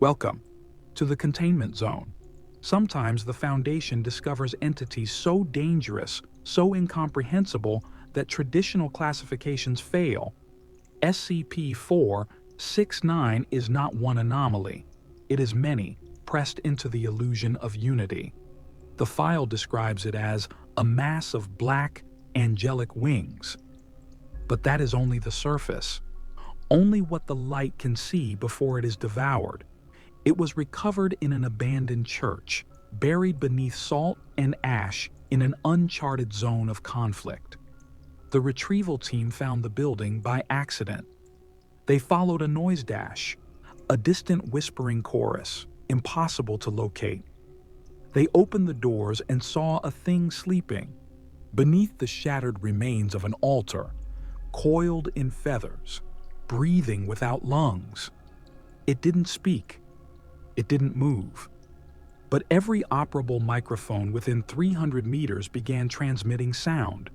Welcome to the Containment Zone. Sometimes the Foundation discovers entities so dangerous, so incomprehensible, that traditional classifications fail. SCP-469 is not one anomaly. It is many, pressed into the illusion of unity. The file describes it as a mass of black, angelic wings. But that is only the surface. Only what the light can see before it is devoured. It was recovered in an abandoned church, buried beneath salt and ash in an uncharted zone of conflict. The retrieval team found the building by accident. They followed a noise dash, a distant whispering chorus, impossible to locate. They opened the doors and saw a thing sleeping, beneath the shattered remains of an altar, coiled in feathers, breathing without lungs. It didn't speak. It didn't move. But every operable microphone within 300 meters began transmitting sound.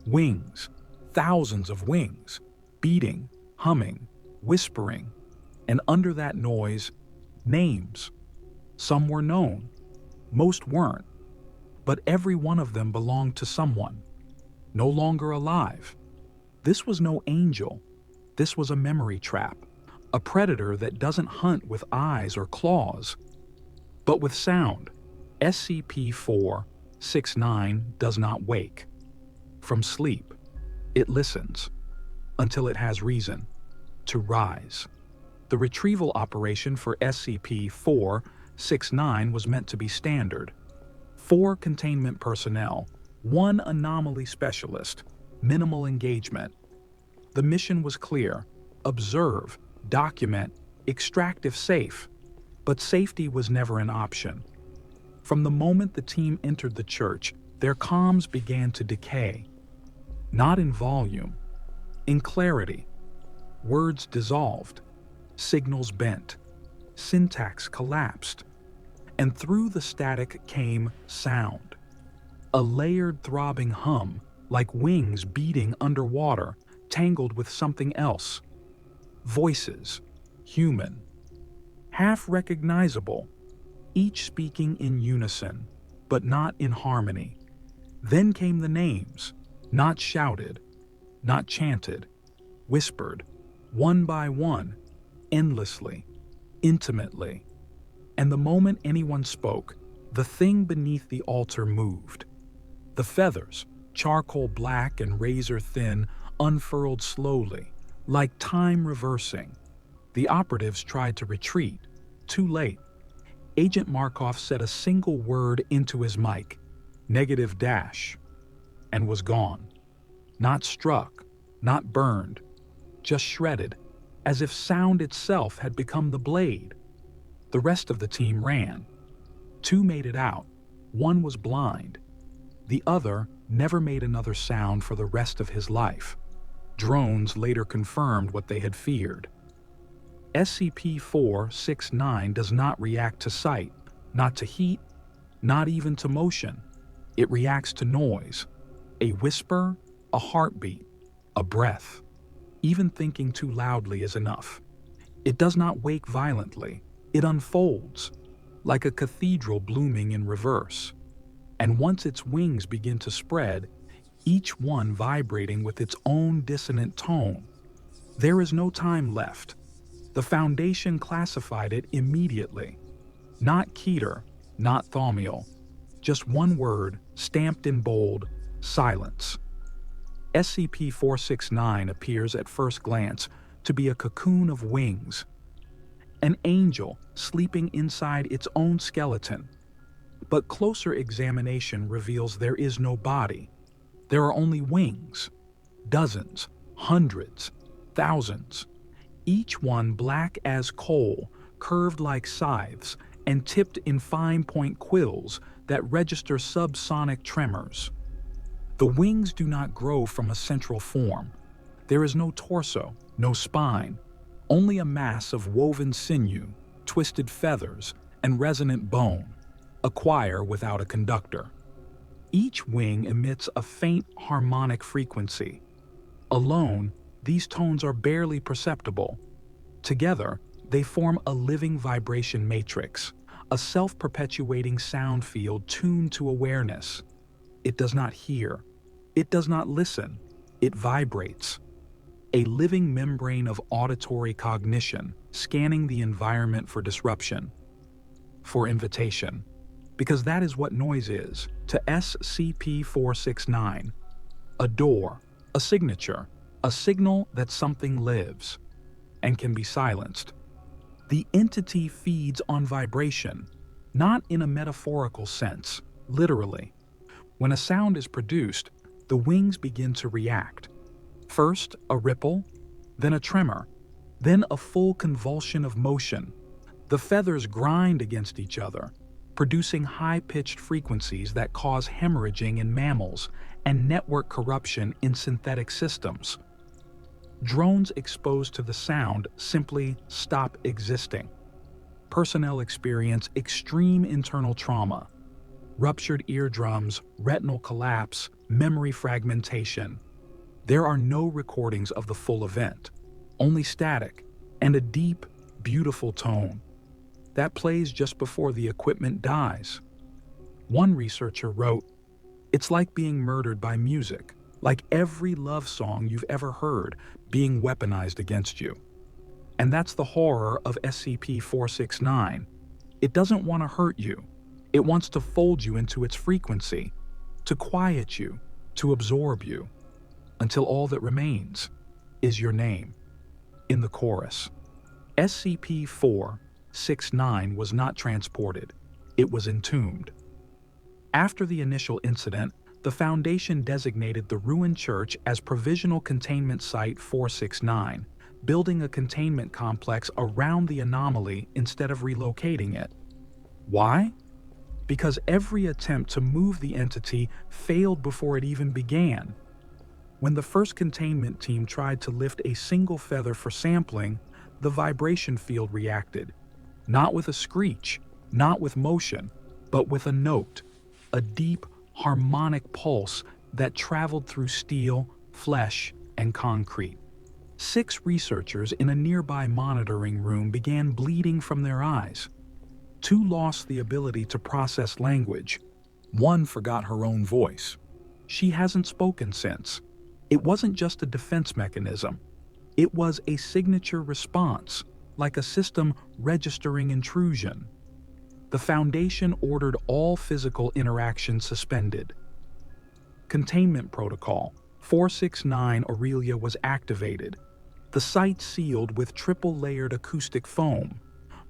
Wings, thousands of wings, beating, humming, whispering, and under that noise, names. Some were known, most weren't, but every one of them belonged to someone, no longer alive. This was no angel. This was a memory trap, a predator that doesn't hunt with eyes or claws, but with sound. SCP-469 does not wake. From sleep, it listens until it has reason to rise. The retrieval operation for SCP-469 was meant to be standard. 4 containment personnel, 1 anomaly specialist, minimal engagement. The mission was clear: observe, document, extract if safe. But safety was never an option. From the moment the team entered the church, their comms began to decay. Not in volume, in clarity. Words dissolved, signals bent, syntax collapsed, and through the static came sound. A layered throbbing hum, like wings beating underwater, tangled with something else. Voices, human, half recognizable, each speaking in unison, but not in harmony. Then came the names, not shouted, not chanted, whispered, one by one, endlessly, intimately. And the moment anyone spoke, the thing beneath the altar moved. The feathers, charcoal black and razor thin, unfurled slowly, like time reversing. The operatives tried to retreat. Too late. Agent Markov said a single word into his mic, -, and was gone. Not struck, not burned, just shredded, as if sound itself had become the blade. The rest of the team ran. 2 made it out. 1 was blind. The other never made another sound for the rest of his life. Drones later confirmed what they had feared. SCP-469 does not react to sight, not to heat, not even to motion. It reacts to noise. A whisper, a heartbeat, a breath. Even thinking too loudly is enough. It does not wake violently. It unfolds, like a cathedral blooming in reverse. And once its wings begin to spread, each one vibrating with its own dissonant tone, there is no time left. The Foundation classified it immediately. Not Keter, not Thaumiel. Just one word, stamped in bold: silence. SCP-469 appears at first glance to be a cocoon of wings. An angel sleeping inside its own skeleton. But closer examination reveals there is no body. There are only wings. Dozens, hundreds, thousands. Each one black as coal, curved like scythes, and tipped in fine-point quills that register subsonic tremors. The wings do not grow from a central form. There is no torso, no spine, only a mass of woven sinew, twisted feathers, and resonant bone, a choir without a conductor. Each wing emits a faint harmonic frequency. Alone, these tones are barely perceptible. Together, They form a living vibration matrix, a self-perpetuating sound field tuned to awareness. It does not hear. It does not listen. It vibrates. A living membrane of auditory cognition, scanning the environment for disruption, for invitation. Because that is what noise is to SCP-469. A door, a signature, a signal that something lives and can be silenced. The entity feeds on vibration, not in a metaphorical sense, literally. When a sound is produced, the wings begin to react. First, a ripple, then a tremor, then a full convulsion of motion. The feathers grind against each other, producing high-pitched frequencies that cause hemorrhaging in mammals and network corruption in synthetic systems. Drones exposed to the sound simply stop existing. Personnel experience extreme internal trauma, ruptured eardrums, retinal collapse, memory fragmentation. There are no recordings of the full event, only static and a deep, beautiful tone that plays just before the equipment dies. One researcher wrote, "It's like being murdered by music, like every love song you've ever heard being weaponized against you." And that's the horror of SCP-469. It doesn't want to hurt you. It wants to fold you into its frequency, to quiet you, to absorb you, until all that remains is your name. In the chorus, SCP-469 was not transported. It was entombed. After the initial incident, the Foundation designated the ruined church as Provisional Containment Site 469, building a containment complex around the anomaly instead of relocating it. Why? Because every attempt to move the entity failed before it even began. When the first containment team tried to lift a single feather for sampling, the vibration field reacted. Not with a screech, not with motion, but with a note, a deep, harmonic pulse that traveled through steel, flesh, and concrete. 6 researchers in a nearby monitoring room began bleeding from their eyes. 2 lost the ability to process language. 1 forgot her own voice. She hasn't spoken since. It wasn't just a defense mechanism. It was a signature response, like a system registering intrusion. The Foundation ordered all physical interaction suspended. Containment Protocol 469 Aurelia was activated. The site sealed with triple-layered acoustic foam.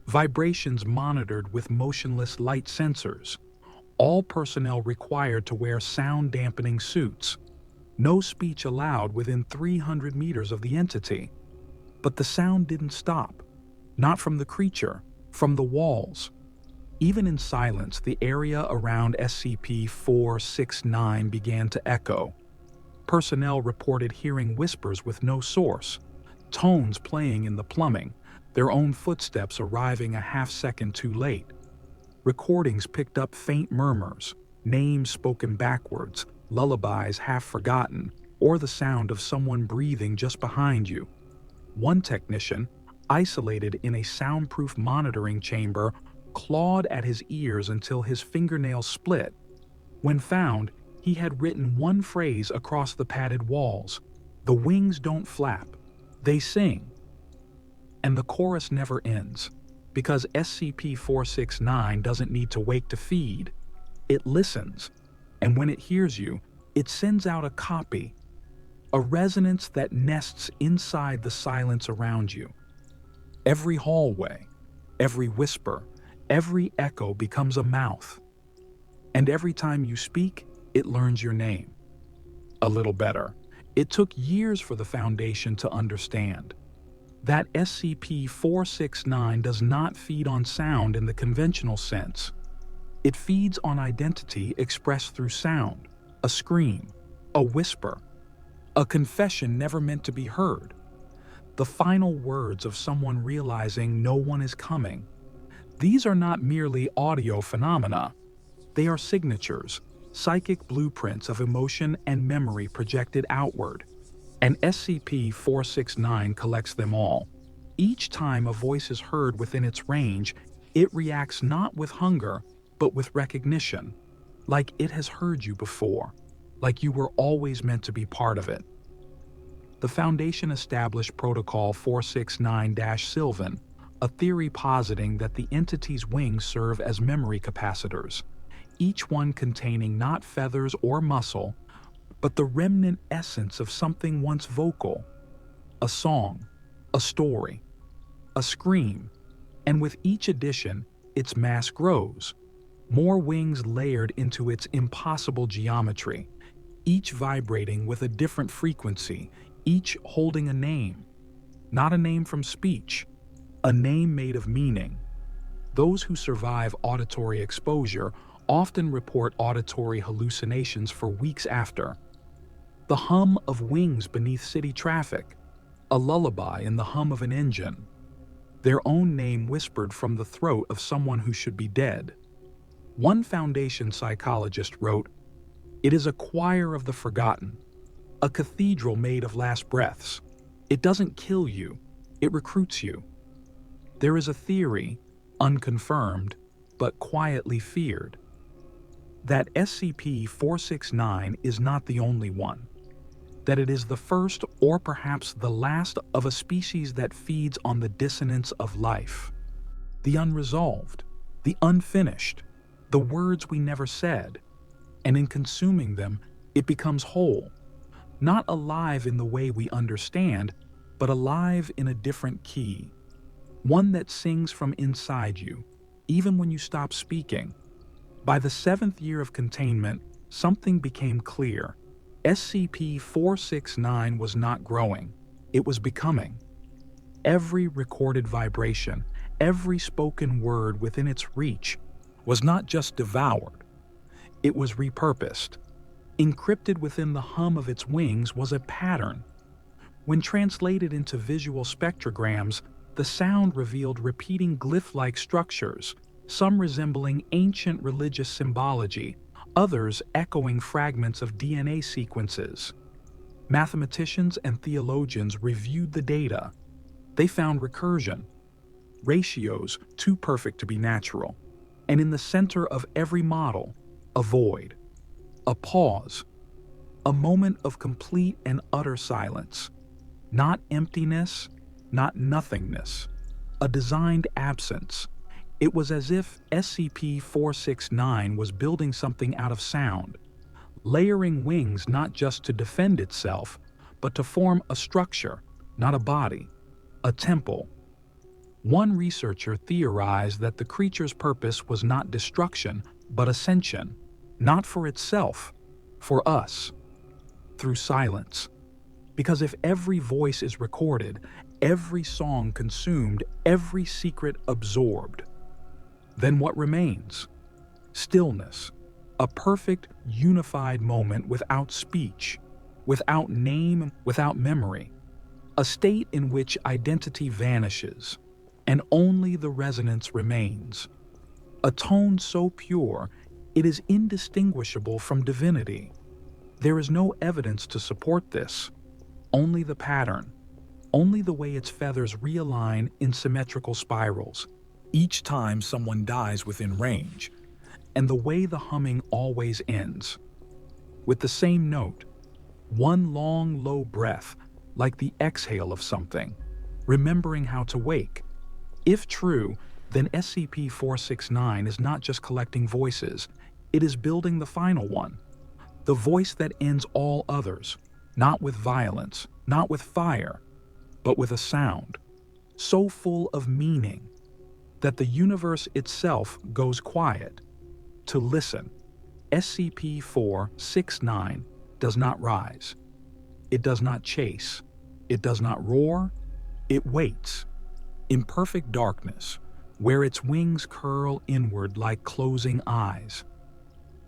Vibrations monitored with motionless light sensors. All personnel required to wear sound-dampening suits. No speech allowed within 300 meters of the entity. But the sound didn't stop. Not from the creature, from the walls. Even in silence, the area around SCP-469 began to echo. Personnel reported hearing whispers with no source, tones playing in the plumbing, their own footsteps arriving a half-second too late. Recordings picked up faint murmurs, names spoken backwards, lullabies half forgotten, or the sound of someone breathing just behind you. One technician, isolated in a soundproof monitoring chamber, clawed at his ears until his fingernails split. When found, he had written one phrase across the padded walls: "The wings don't flap, they sing." And the chorus never ends, because SCP-469 doesn't need to wake to feed. It listens, and when it hears you, it sends out a copy, a resonance that nests inside the silence around you. Every hallway, every whisper, every echo becomes a mouth. And every time you speak, it learns your name. A little better. It took years for the Foundation to understand that SCP-469 does not feed on sound in the conventional sense. It feeds on identity expressed through sound, a scream, a whisper, a confession never meant to be heard, the final words of someone realizing no one is coming. These are not merely audio phenomena. They are signatures, psychic blueprints of emotion and memory projected outward. And SCP-469 collects them all. Each time a voice is heard within its range, it reacts not with hunger, but with recognition, like it has heard you before, like you were always meant to be part of it. The Foundation established Protocol 469-Sylvan, a theory positing that the entity's wings serve as memory capacitors, each one containing not feathers or muscle, but the remnant essence of something once vocal: a song, a story, a scream, and with each addition, its mass grows, more wings layered into its impossible geometry, each vibrating with a different frequency, each holding a name. Not a name from speech, a name made of meaning. Those who survive auditory exposure often report auditory hallucinations for weeks after. The hum of wings beneath city traffic, a lullaby in the hum of an engine. Their own name whispered from the throat of someone who should be dead. One Foundation psychologist wrote, "It is a choir of the forgotten, a cathedral made of last breaths. It doesn't kill you, it recruits you." There is a theory, unconfirmed, but quietly feared, that SCP-469 is not the only one, that it is the first or perhaps the last of a species that feeds on the dissonance of life, the unresolved, the unfinished, the words we never said, and in consuming them, it becomes whole, not alive in the way we understand, but alive in a different key, one that sings from inside you, even when you stop speaking. By the 7th year of containment, something became clear. SCP-469 was not growing, it was becoming. Every recorded vibration, every spoken word within its reach was not just devoured, it was repurposed. Encrypted within the hum of its wings was a pattern. When translated into visual spectrograms, the sound revealed repeating glyph-like structures, some resembling ancient religious symbology, others echoing fragments of DNA sequences. Mathematicians and theologians reviewed the data. They found recursion, ratios too perfect to be natural, and in the center of every model, a void, a pause, a moment of complete and utter silence. Not emptiness, not nothingness, a designed absence. It was as if SCP-469 was building something out of sound, layering wings not just to defend itself, but to form a structure, not a body, a temple. One researcher theorized that the creature's purpose was not destruction, but ascension, not for itself, for us, through silence. Because if every voice is recorded, every song consumed, every secret absorbed, then what remains? Stillness, a perfect, unified moment without speech, without name, without memory, a state in which identity vanishes, and only the resonance remains. A tone so pure, it is indistinguishable from divinity. There is no evidence to support this, only the pattern, only the way its feathers realign in symmetrical spirals, each time someone dies within range, and the way the humming always ends, with the same note, one long, low breath, like the exhale of something, remembering how to wake. If true, then SCP-469 is not just collecting voices, it is building the final one, the voice that ends all others, not with violence, not with fire, but with a sound, so full of meaning that the universe itself goes quiet to listen. SCP-469 does not rise. It does not chase. It does not roar. It waits. In perfect darkness, where its wings curl inward like closing eyes,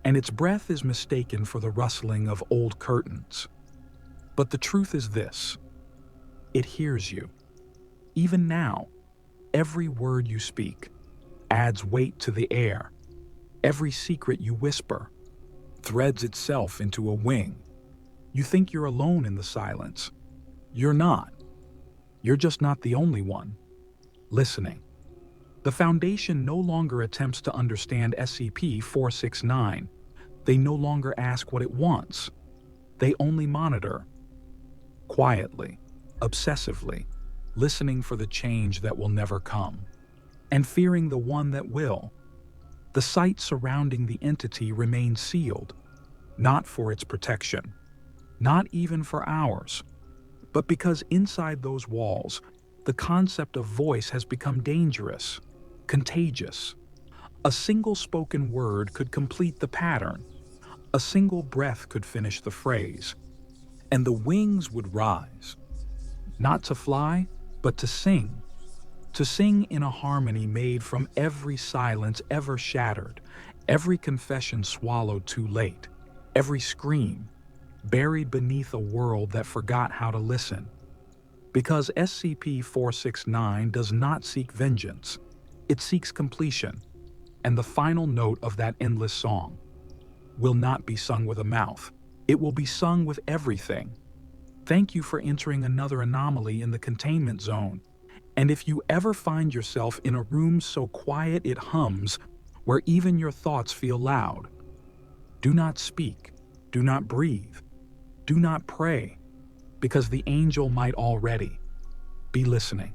and its breath is mistaken for the rustling of old curtains. But the truth is this: it hears you. Even now, every word you speak adds weight to the air. Every secret you whisper threads itself into a wing. You think you're alone in the silence. You're not. You're just not the only one. listening. The Foundation no longer attempts to understand SCP-469. They no longer ask what it wants. They only monitor. Quietly, obsessively, listening for the change that will never come, and fearing the one that will. The site surrounding the entity remains sealed, not for its protection, not even for ours, but because inside those walls, the concept of voice has become dangerous, contagious. A single spoken word could complete the pattern. A single breath could finish the phrase. And the wings would rise, not to fly, but to sing. To sing in a harmony made from every silence ever shattered, every confession swallowed too late, every scream buried beneath a world that forgot how to listen. Because SCP-469 does not seek vengeance, it seeks completion, and the final note of that endless song will not be sung with a mouth. It will be sung with everything. Thank you for entering another anomaly in the Containment Zone. And if you ever find yourself in a room so quiet it hums, where even your thoughts feel loud, do not speak, do not breathe, do not pray, because the angel might already be listening.